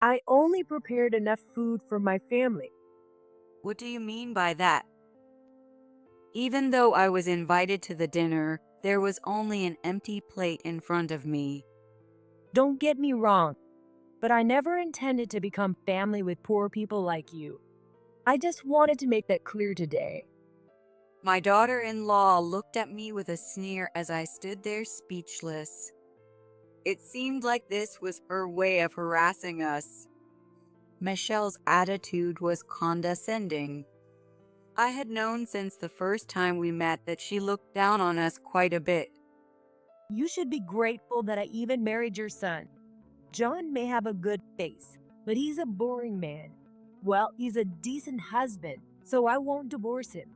I only prepared enough food for my family. What do you mean by that? Even though I was invited to the dinner, there was only an empty plate in front of me. Don't get me wrong, but I never intended to become family with poor people like you. I just wanted to make that clear today. My daughter-in-law looked at me with a sneer as I stood there speechless. It seemed like this was her way of harassing us. Michelle's attitude was condescending. I had known since the first time we met that she looked down on us quite a bit. You should be grateful that I even married your son. John may have a good face, but he's a boring man. Well, he's a decent husband, so I won't divorce him.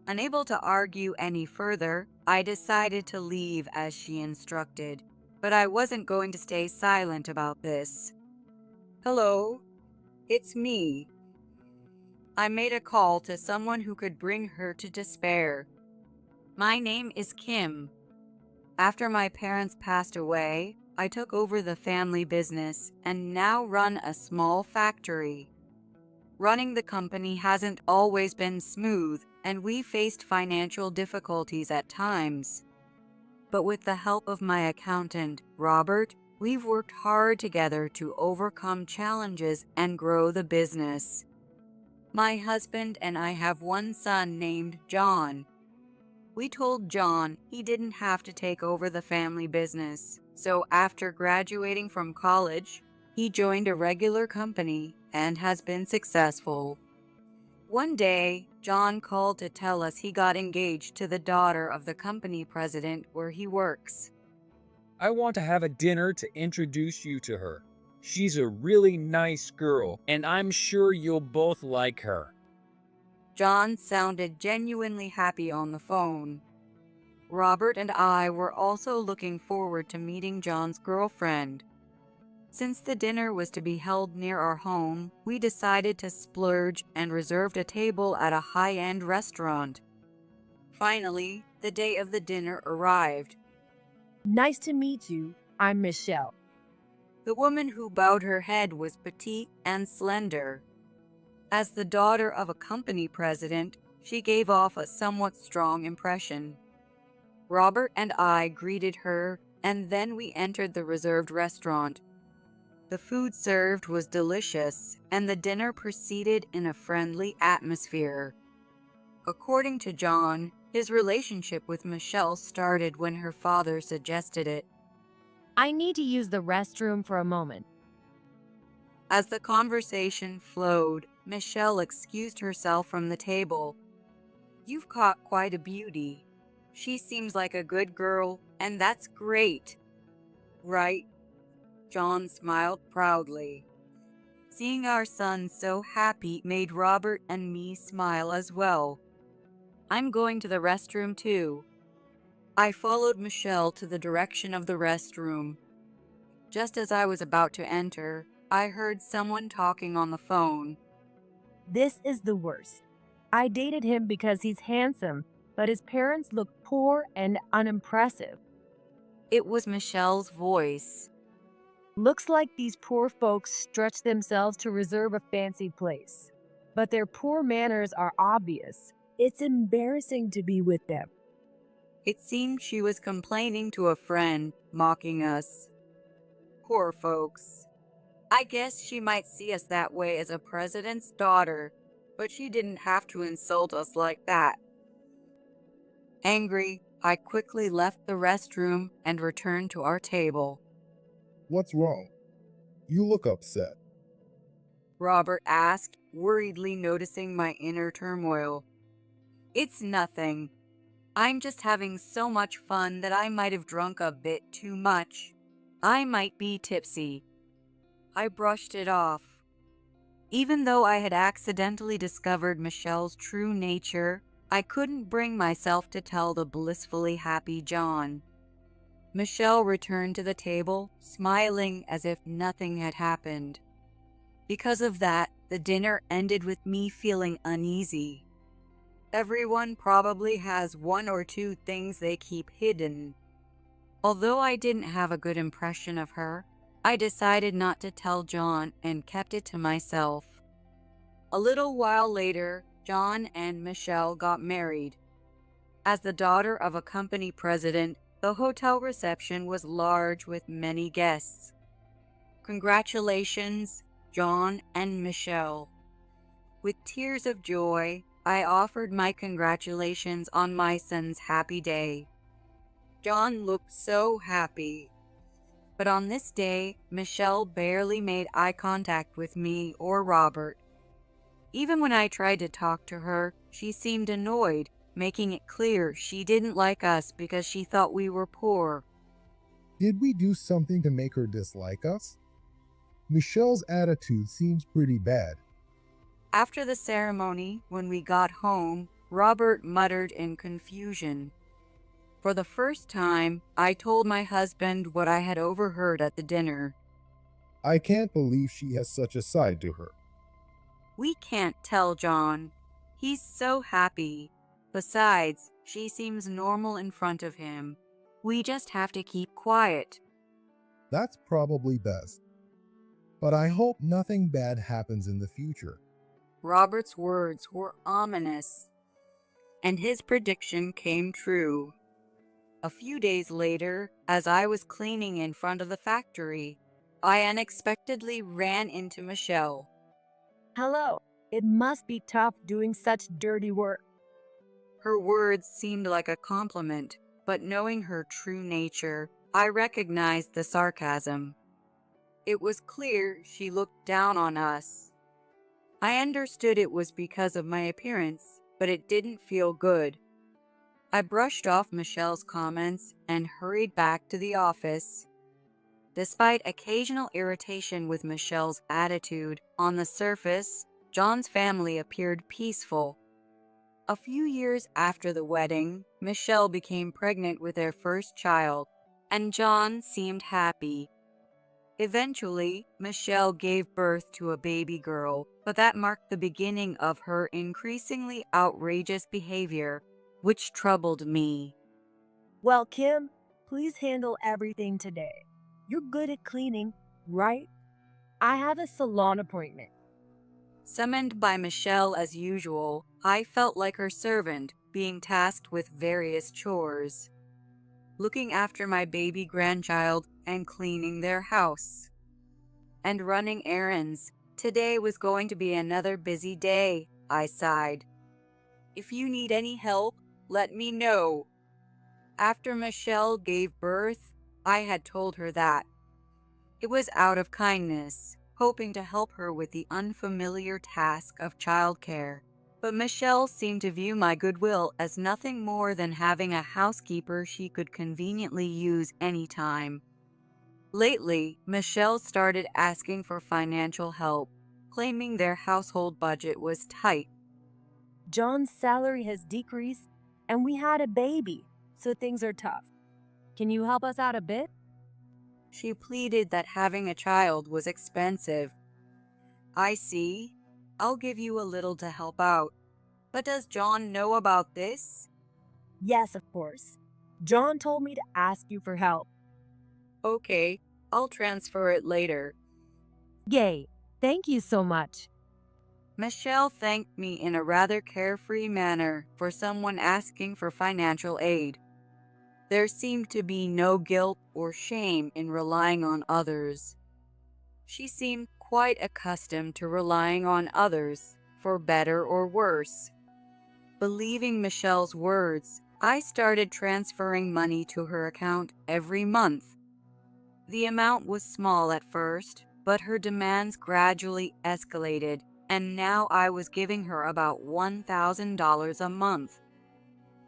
Unable to argue any further, I decided to leave as she instructed, but I wasn't going to stay silent about this. Hello, it's me. I made a call to someone who could bring her to despair. My name is Kim. After my parents passed away, I took over the family business and now run a small factory. Running the company hasn't always been smooth, and we faced financial difficulties at times. But with the help of my accountant, Robert, we've worked hard together to overcome challenges and grow the business. My husband and I have one son named John. We told John he didn't have to take over the family business, so after graduating from college, he joined a regular company and has been successful. One day, John called to tell us he got engaged to the daughter of the company president where he works. I want to have a dinner to introduce you to her. She's a really nice girl, and I'm sure you'll both like her. John sounded genuinely happy on the phone. Robert and I were also looking forward to meeting John's girlfriend. Since the dinner was to be held near our home, we decided to splurge and reserved a table at a high-end restaurant. Finally, the day of the dinner arrived. Nice to meet you. I'm Michelle. The woman who bowed her head was petite and slender. As the daughter of a company president, she gave off a somewhat strong impression. Robert and I greeted her, and then we entered the reserved restaurant. The food served was delicious, and the dinner proceeded in a friendly atmosphere. According to John, his relationship with Michelle started when her father suggested it. I need to use the restroom for a moment. As the conversation flowed, Michelle excused herself from the table. You've caught quite a beauty. She seems like a good girl, and that's great. Right? John smiled proudly. Seeing our son so happy made Robert and me smile as well. I'm going to the restroom too. I followed Michelle to the direction of the restroom. Just as I was about to enter, I heard someone talking on the phone. This is the worst. I dated him because he's handsome, but his parents look poor and unimpressive. It was Michelle's voice. Looks like these poor folks stretch themselves to reserve a fancy place. But their poor manners are obvious. It's embarrassing to be with them. It seemed she was complaining to a friend, mocking us. Poor folks. I guess she might see us that way as a president's daughter, but she didn't have to insult us like that. Angry, I quickly left the restroom and returned to our table. What's wrong? You look upset. Robert asked, worriedly noticing my inner turmoil. It's nothing. I'm just having so much fun that I might have drunk a bit too much. I might be tipsy. I brushed it off. Even though I had accidentally discovered Michelle's true nature, I couldn't bring myself to tell the blissfully happy John. Michelle returned to the table, smiling as if nothing had happened. Because of that, the dinner ended with me feeling uneasy. Everyone probably has one or two things they keep hidden. Although I didn't have a good impression of her, I decided not to tell John and kept it to myself. A little while later, John and Michelle got married. As the daughter of a company president, the hotel reception was large with many guests. Congratulations, John and Michelle. With tears of joy, I offered my congratulations on my son's happy day. John looked so happy. But on this day, Michelle barely made eye contact with me or Robert. Even when I tried to talk to her, she seemed annoyed, making it clear she didn't like us because she thought we were poor. Did we do something to make her dislike us? Michelle's attitude seems pretty bad. After the ceremony, when we got home, Robert muttered in confusion. For the first time, I told my husband what I had overheard at the dinner. I can't believe she has such a side to her. We can't tell John. He's so happy. Besides, she seems normal in front of him. We just have to keep quiet. That's probably best. But I hope nothing bad happens in the future. Robert's words were ominous, and his prediction came true. A few days later, as I was cleaning in front of the factory, I unexpectedly ran into Michelle. Hello. It must be tough doing such dirty work. Her words seemed like a compliment, but knowing her true nature, I recognized the sarcasm. It was clear she looked down on us. I understood it was because of my appearance, but it didn't feel good. I brushed off Michelle's comments and hurried back to the office. Despite occasional irritation with Michelle's attitude, on the surface, John's family appeared peaceful. A few years after the wedding, Michelle became pregnant with their first child, and John seemed happy. Eventually, Michelle gave birth to a baby girl, but that marked the beginning of her increasingly outrageous behavior, which troubled me. Well, Kim, please handle everything today. You're good at cleaning, right? I have a salon appointment. Summoned by Michelle as usual, I felt like her servant, being tasked with various chores. Looking after my baby grandchild and cleaning their house. And running errands. Today was going to be another busy day, I sighed. If you need any help, let me know. After Michelle gave birth, I had told her that. It was out of kindness, hoping to help her with the unfamiliar task of childcare. But Michelle seemed to view my goodwill as nothing more than having a housekeeper she could conveniently use anytime. Lately, Michelle started asking for financial help, claiming their household budget was tight. John's salary has decreased, and we had a baby, so things are tough. Can you help us out a bit? She pleaded that having a child was expensive. I see. I'll give you a little to help out. But does John know about this? Yes, of course. John told me to ask you for help. Okay, I'll transfer it later. Yay, thank you so much. Michelle thanked me in a rather carefree manner for someone asking for financial aid. There seemed to be no guilt or shame in relying on others. She seemed quite accustomed to relying on others, for better or worse. Believing Michelle's words, I started transferring money to her account every month. The amount was small at first, but her demands gradually escalated, and now I was giving her about $1,000 a month.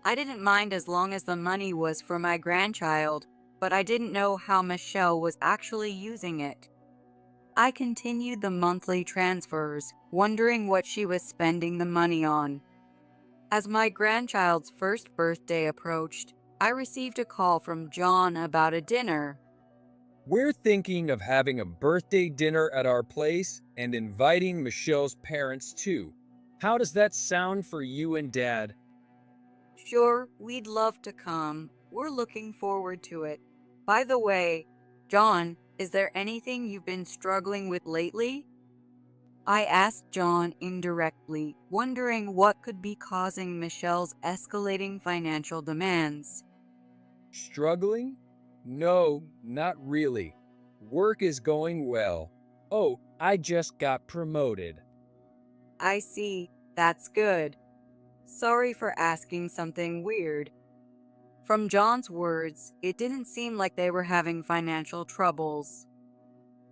I didn't mind as long as the money was for my grandchild, but I didn't know how Michelle was actually using it. I continued the monthly transfers, wondering what she was spending the money on. As my grandchild's first birthday approached, I received a call from John about a dinner. We're thinking of having a birthday dinner at our place and inviting Michelle's parents too. How does that sound for you and Dad? Sure, we'd love to come. We're looking forward to it. By the way, John, Is there anything you've been struggling with lately? I asked John indirectly, wondering what could be causing Michelle's escalating financial demands. Struggling? No, not really. Work is going well. Oh, I just got promoted. I see. That's good. Sorry for asking something weird. From John's words, it didn't seem like they were having financial troubles.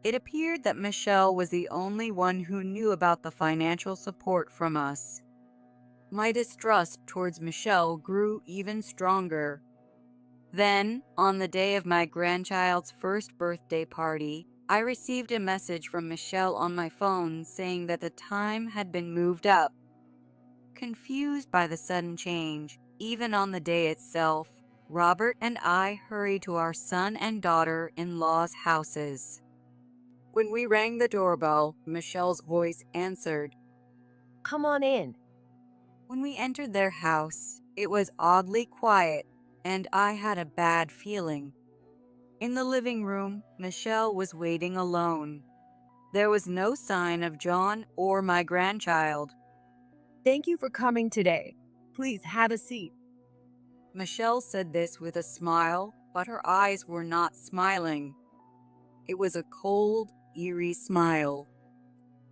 It appeared that Michelle was the only one who knew about the financial support from us. My distrust towards Michelle grew even stronger. Then, on the day of my grandchild's first birthday party, I received a message from Michelle on my phone saying that the time had been moved up. Confused by the sudden change, even on the day itself, Robert and I hurried to our son and daughter-in-law's houses. When we rang the doorbell, Michelle's voice answered. Come on in. When we entered their house, it was oddly quiet, and I had a bad feeling. In the living room, Michelle was waiting alone. There was no sign of John or my grandchild. Thank you for coming today. Please have a seat. Michelle said this with a smile, but her eyes were not smiling. It was a cold, eerie smile.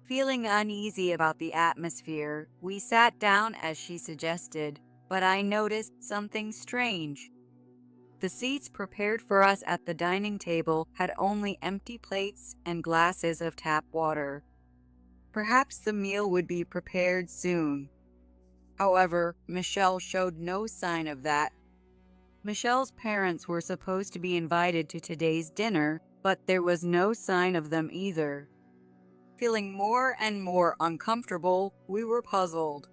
Feeling uneasy about the atmosphere, we sat down as she suggested, but I noticed something strange. The seats prepared for us at the dining table had only empty plates and glasses of tap water. Perhaps the meal would be prepared soon. However, Michelle showed no sign of that. Michelle's parents were supposed to be invited to today's dinner, but there was no sign of them either. Feeling more and more uncomfortable, we were puzzled.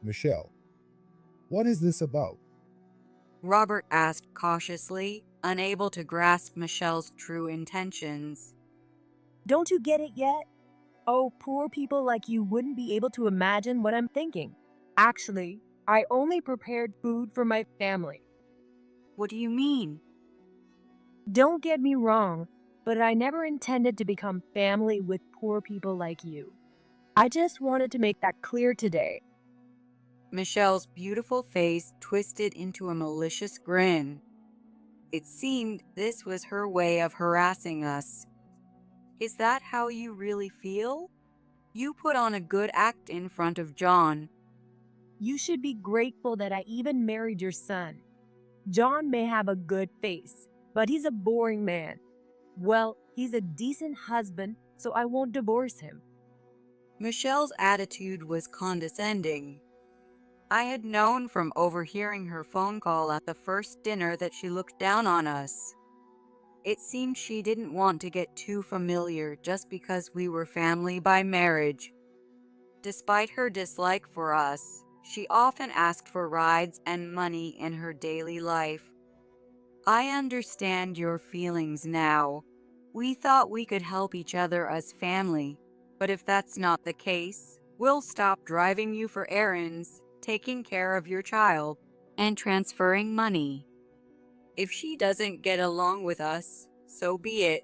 Michelle, what is this about? Robert asked cautiously, unable to grasp Michelle's true intentions. Don't you get it yet? Oh, poor people like you wouldn't be able to imagine what I'm thinking. Actually, I only prepared food for my family. What do you mean? Don't get me wrong, but I never intended to become family with poor people like you. I just wanted to make that clear today. Michelle's beautiful face twisted into a malicious grin. It seemed this was her way of harassing us. Is that how you really feel? You put on a good act in front of John. You should be grateful that I even married your son. John may have a good face, but he's a boring man. Well, he's a decent husband, so I won't divorce him. Michelle's attitude was condescending. I had known from overhearing her phone call at the first dinner that she looked down on us. It seemed she didn't want to get too familiar just because we were family by marriage. Despite her dislike for us, she often asked for rides and money in her daily life. I understand your feelings now. We thought we could help each other as family, but if that's not the case, we'll stop driving you for errands, taking care of your child, and transferring money. If she doesn't get along with us, so be it.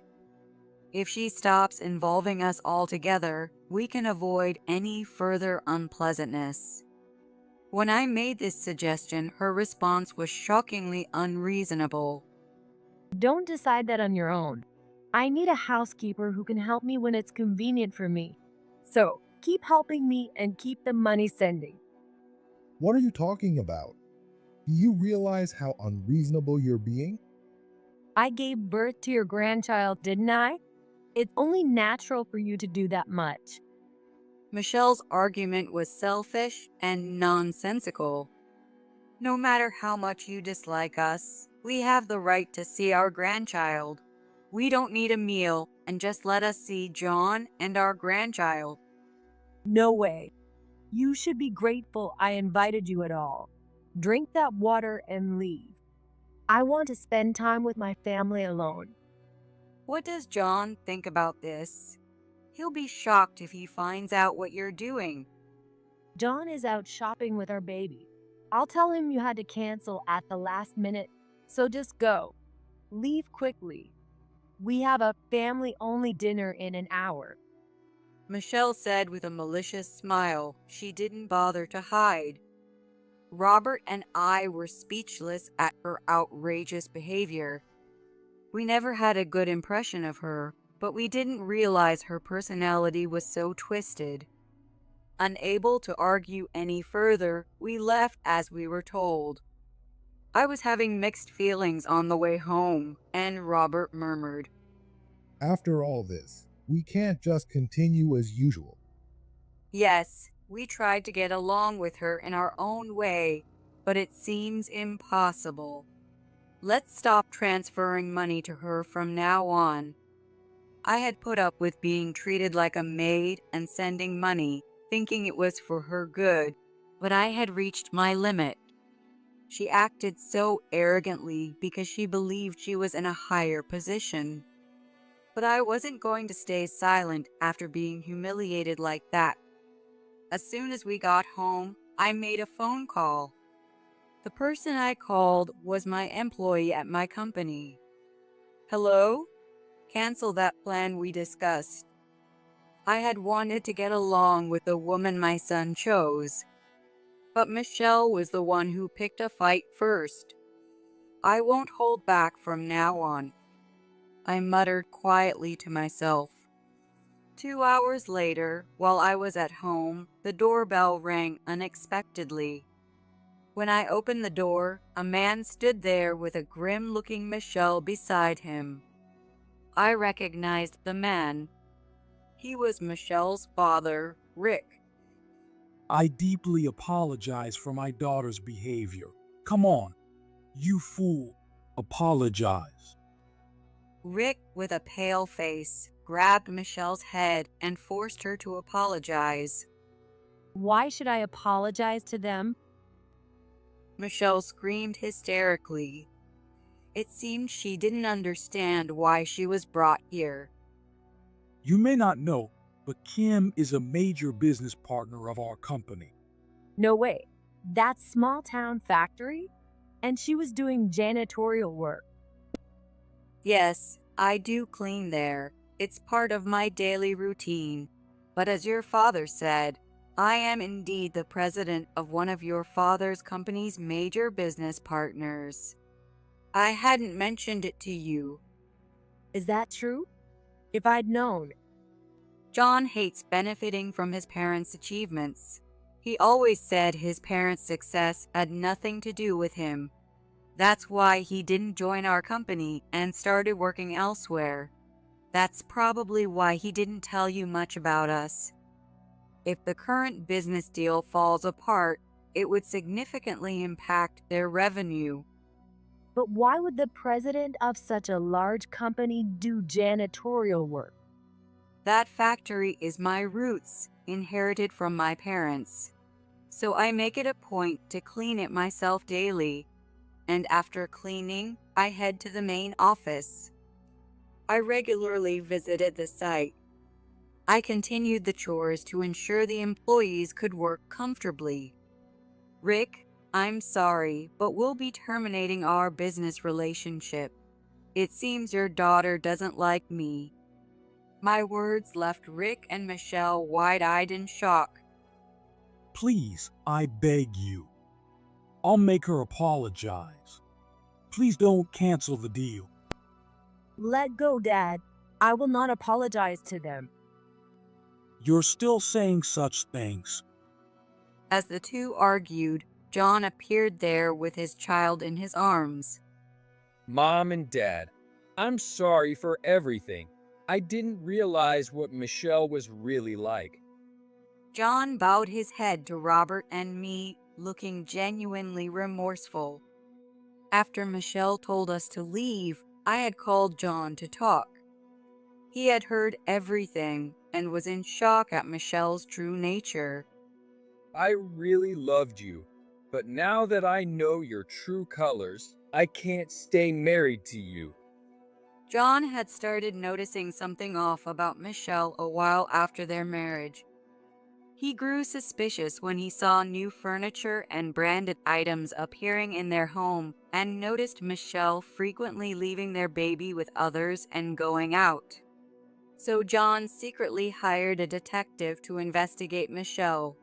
If she stops involving us altogether, we can avoid any further unpleasantness. When I made this suggestion, her response was shockingly unreasonable. Don't decide that on your own. I need a housekeeper who can help me when it's convenient for me. So, keep helping me and keep the money sending. What are you talking about? Do you realize how unreasonable you're being? I gave birth to your grandchild, didn't I? It's only natural for you to do that much. Michelle's argument was selfish and nonsensical. No matter how much you dislike us, we have the right to see our grandchild. We don't need a meal, and just let us see John and our grandchild. No way. You should be grateful I invited you at all. Drink that water and leave. I want to spend time with my family alone. What does John think about this? He'll be shocked if he finds out what you're doing. John is out shopping with our baby. I'll tell him you had to cancel at the last minute, so just go. Leave quickly. We have a family-only dinner in an hour. Michelle said with a malicious smile she didn't bother to hide. Robert and I were speechless at her outrageous behavior. We never had a good impression of her, but we didn't realize her personality was so twisted. Unable to argue any further, we left as we were told. I was having mixed feelings on the way home, and Robert murmured, After all this, we can't just continue as usual. "Yes, we tried to get along with her in our own way, but it seems impossible. Let's stop transferring money to her from now on." I had put up with being treated like a maid and sending money, thinking it was for her good, but I had reached my limit. She acted so arrogantly because she believed she was in a higher position. But I wasn't going to stay silent after being humiliated like that. As soon as we got home, I made a phone call. The person I called was my employee at my company. "Hello? Cancel that plan we discussed." I had wanted to get along with the woman my son chose, but Michelle was the one who picked a fight first. "I won't hold back from now on," I muttered quietly to myself. 2 hours later, while I was at home, the doorbell rang unexpectedly. When I opened the door, a man stood there with a grim-looking Michelle beside him. I recognized the man. He was Michelle's father, Rick. I deeply apologize for my daughter's behavior. Come on, you fool, apologize. Rick, with a pale face, grabbed Michelle's head and forced her to apologize. Why should I apologize to them? Michelle screamed hysterically. It seemed she didn't understand why she was brought here. You may not know, but Kim is a major business partner of our company. No way. That small town factory? And she was doing janitorial work. Yes, I do clean there. It's part of my daily routine. But as your father said, I am indeed the president of one of your father's company's major business partners. I hadn't mentioned it to you. Is that true? If I'd known. John hates benefiting from his parents' achievements. He always said his parents' success had nothing to do with him. That's why he didn't join our company and started working elsewhere. That's probably why he didn't tell you much about us. If the current business deal falls apart, it would significantly impact their revenue. But why would the president of such a large company do janitorial work? That factory is my roots, inherited from my parents. So I make it a point to clean it myself daily. And after cleaning, I head to the main office. I regularly visited the site. I continued the chores to ensure the employees could work comfortably. Rick, I'm sorry, but we'll be terminating our business relationship. It seems your daughter doesn't like me. My words left Rick and Michelle wide-eyed in shock. Please, I beg you. I'll make her apologize. Please don't cancel the deal. Let go, Dad. I will not apologize to them. You're still saying such things. As the two argued, John appeared there with his child in his arms. Mom and Dad, I'm sorry for everything. I didn't realize what Michelle was really like. John bowed his head to Robert and me, looking genuinely remorseful. After Michelle told us to leave, I had called John to talk. He had heard everything and was in shock at Michelle's true nature. I really loved you, but now that I know your true colors, I can't stay married to you. John had started noticing something off about Michelle a while after their marriage. He grew suspicious when he saw new furniture and branded items appearing in their home and noticed Michelle frequently leaving their baby with others and going out. So John secretly hired a detective to investigate Michelle.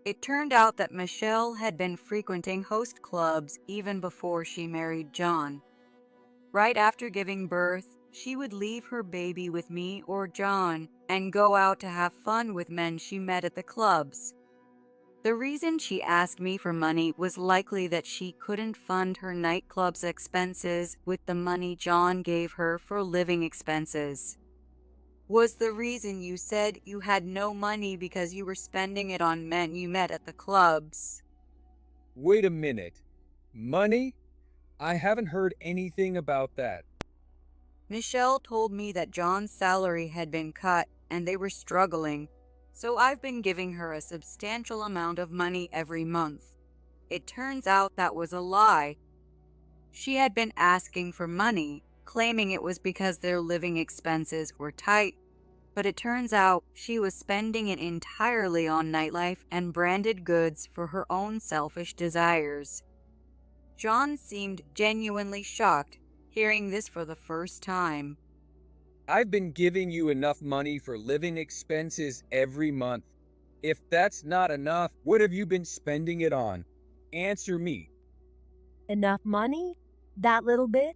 It turned out that Michelle had been frequenting host clubs even before she married John. Right after giving birth, she would leave her baby with me or John and go out to have fun with men she met at the clubs. The reason she asked me for money was likely that she couldn't fund her nightclub's expenses with the money John gave her for living expenses. Was the reason you said you had no money because you were spending it on men you met at the clubs? Wait a minute. Money? I haven't heard anything about that. Michelle told me that John's salary had been cut and they were struggling, so I've been giving her a substantial amount of money every month. It turns out that was a lie. She had been asking for money, claiming it was because their living expenses were tight, but it turns out she was spending it entirely on nightlife and branded goods for her own selfish desires. John seemed genuinely shocked, hearing this for the first time. I've been giving you enough money for living expenses every month. If that's not enough, what have you been spending it on? Answer me. Enough money? That little bit?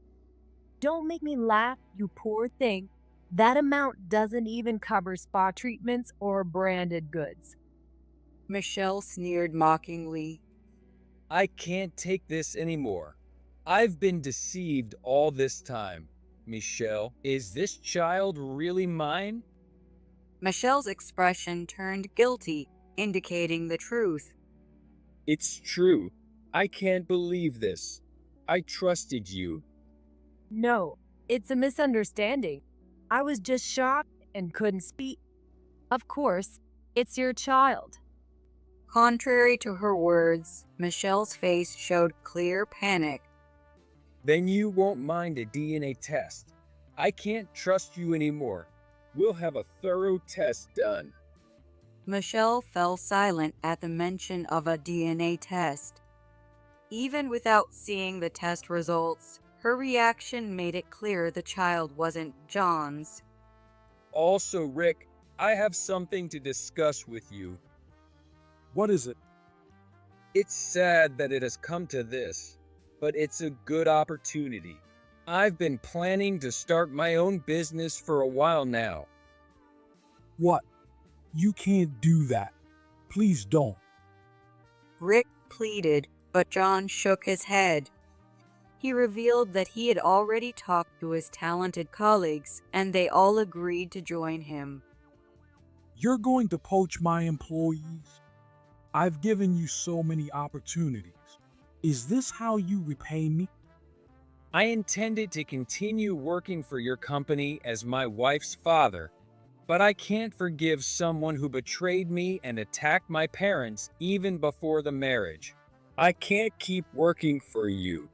Don't make me laugh, you poor thing. That amount doesn't even cover spa treatments or branded goods. Michelle sneered mockingly. I can't take this anymore. I've been deceived all this time. Michelle, is this child really mine? Michelle's expression turned guilty, indicating the truth. It's true. I can't believe this. I trusted you. No, it's a misunderstanding. I was just shocked and couldn't speak. Of course, it's your child. Contrary to her words, Michelle's face showed clear panic. Then you won't mind a DNA test. I can't trust you anymore. We'll have a thorough test done. Michelle fell silent at the mention of a DNA test. Even without seeing the test results, her reaction made it clear the child wasn't John's. Also, Rick, I have something to discuss with you. What is it? It's sad that it has come to this, but it's a good opportunity. I've been planning to start my own business for a while now. What? You can't do that. Please don't. Rick pleaded, but John shook his head. He revealed that he had already talked to his talented colleagues, and they all agreed to join him. You're going to poach my employees? I've given you so many opportunities. Is this how you repay me? I intended to continue working for your company as my wife's father, but I can't forgive someone who betrayed me and attacked my parents even before the marriage. I can't keep working for you.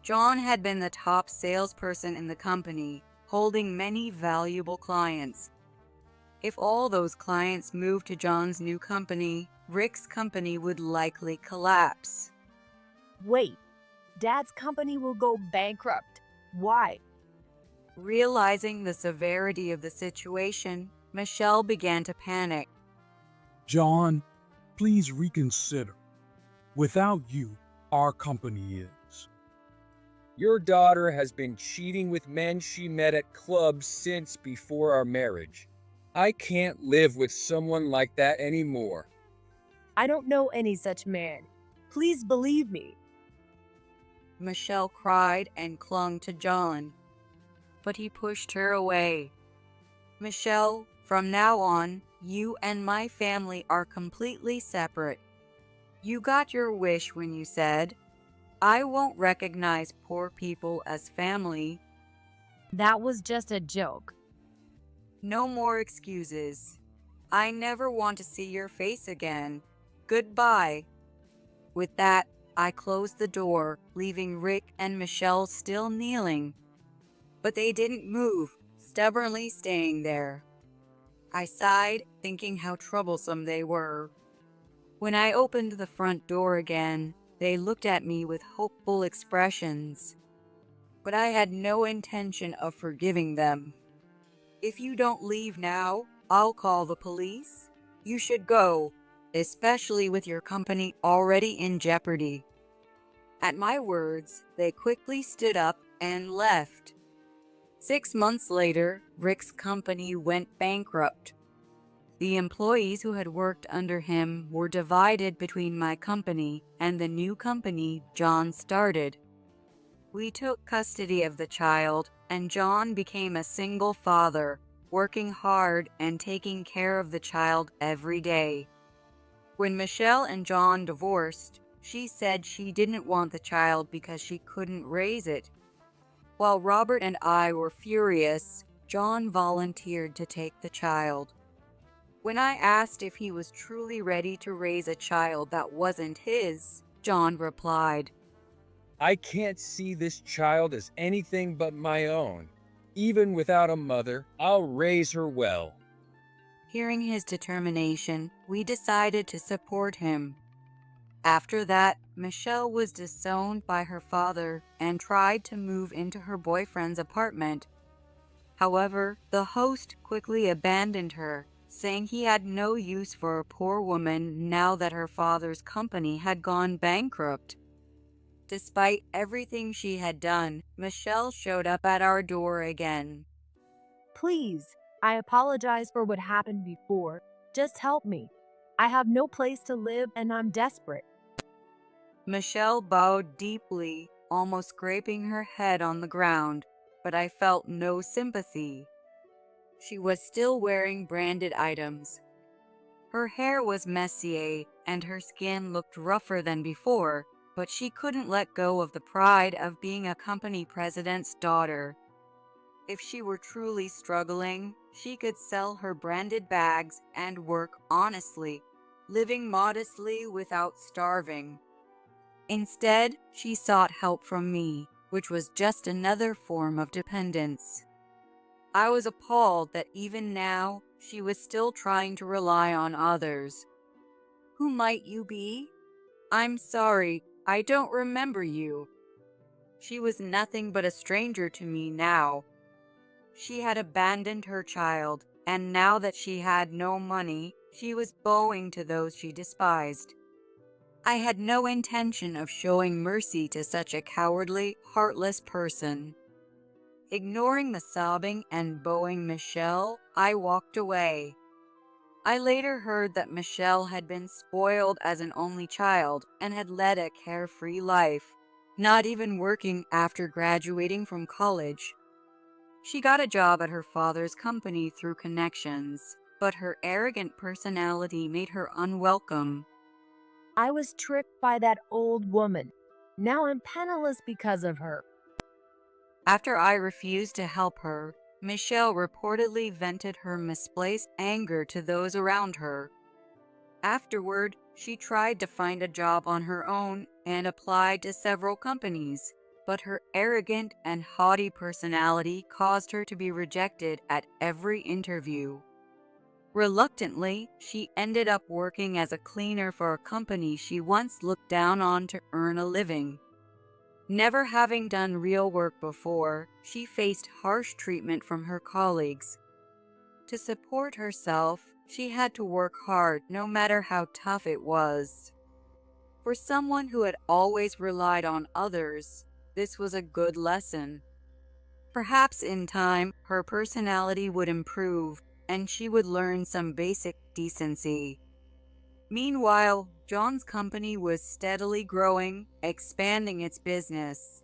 John had been the top salesperson in the company, holding many valuable clients. If all those clients moved to John's new company, Rick's company would likely collapse. Wait, Dad's company will go bankrupt. Why? Realizing the severity of the situation, Michelle began to panic. John, please reconsider. Without you, our company is. Your daughter has been cheating with men she met at clubs since before our marriage. I can't live with someone like that anymore. I don't know any such man. Please believe me. Michelle cried and clung to John, but he pushed her away. Michelle, from now on, you and my family are completely separate. You got your wish when you said, I won't recognize poor people as family. That was just a joke. No more excuses. I never want to see your face again. Goodbye. With that, I closed the door, leaving Rick and Michelle still kneeling. But they didn't move, stubbornly staying there. I sighed, thinking how troublesome they were. When I opened the front door again, they looked at me with hopeful expressions. But I had no intention of forgiving them. "If you don't leave now, I'll call the police. You should go, especially with your company already in jeopardy." At my words, they quickly stood up and left. 6 months later, Rick's company went bankrupt. The employees who had worked under him were divided between my company and the new company John started. We took custody of the child, and John became a single father, working hard and taking care of the child every day. When Michelle and John divorced, she said she didn't want the child because she couldn't raise it. While Robert and I were furious, John volunteered to take the child. When I asked if he was truly ready to raise a child that wasn't his, John replied, I can't see this child as anything but my own. Even without a mother, I'll raise her well. Hearing his determination, we decided to support him. After that, Michelle was disowned by her father and tried to move into her boyfriend's apartment. However, the host quickly abandoned her, saying he had no use for a poor woman now that her father's company had gone bankrupt. Despite everything she had done, Michelle showed up at our door again. Please, I apologize for what happened before. Just help me. I have no place to live and I'm desperate. Michelle bowed deeply, almost scraping her head on the ground, but I felt no sympathy. She was still wearing branded items. Her hair was messy and her skin looked rougher than before, but she couldn't let go of the pride of being a company president's daughter. If she were truly struggling, she could sell her branded bags and work honestly, living modestly without starving. Instead, she sought help from me, which was just another form of dependence. I was appalled that even now, she was still trying to rely on others. "Who might you be?" "I'm sorry, I don't remember you." She was nothing but a stranger to me now. She had abandoned her child, and now that she had no money, she was bowing to those she despised. I had no intention of showing mercy to such a cowardly, heartless person. Ignoring the sobbing and bowing Michelle, I walked away. I later heard that Michelle had been spoiled as an only child and had led a carefree life, not even working after graduating from college. She got a job at her father's company through connections, but her arrogant personality made her unwelcome. I was tricked by that old woman. Now I'm penniless because of her. After I refused to help her, Michelle reportedly vented her misplaced anger to those around her. Afterward, she tried to find a job on her own and applied to several companies, but her arrogant and haughty personality caused her to be rejected at every interview. Reluctantly, she ended up working as a cleaner for a company she once looked down on to earn a living. Never having done real work before, she faced harsh treatment from her colleagues. To support herself, she had to work hard no matter how tough it was. For someone who had always relied on others, this was a good lesson. Perhaps in time, her personality would improve and she would learn some basic decency. Meanwhile, John's company was steadily growing, expanding its business.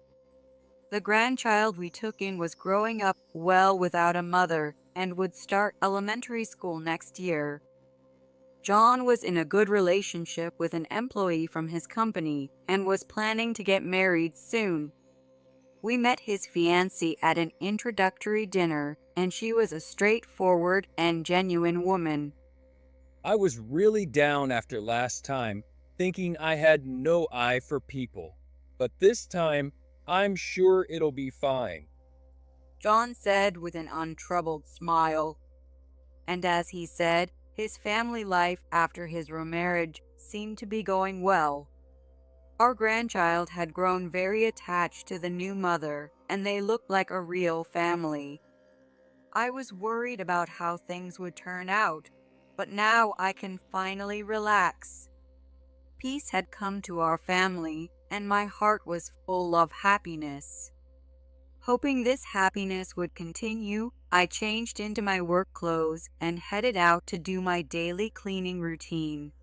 The grandchild we took in was growing up well without a mother and would start elementary school next year. John was in a good relationship with an employee from his company and was planning to get married soon. We met his fiancée at an introductory dinner, and she was a straightforward and genuine woman. I was really down after last time, thinking I had no eye for people. But this time, I'm sure it'll be fine. John said with an untroubled smile. and as he said, his family life after his remarriage seemed to be going well. Our grandchild had grown very attached to the new mother, and they looked like a real family. I was worried about how things would turn out, but now I can finally relax. Peace had come to our family, and my heart was full of happiness. Hoping this happiness would continue, I changed into my work clothes and headed out to do my daily cleaning routine.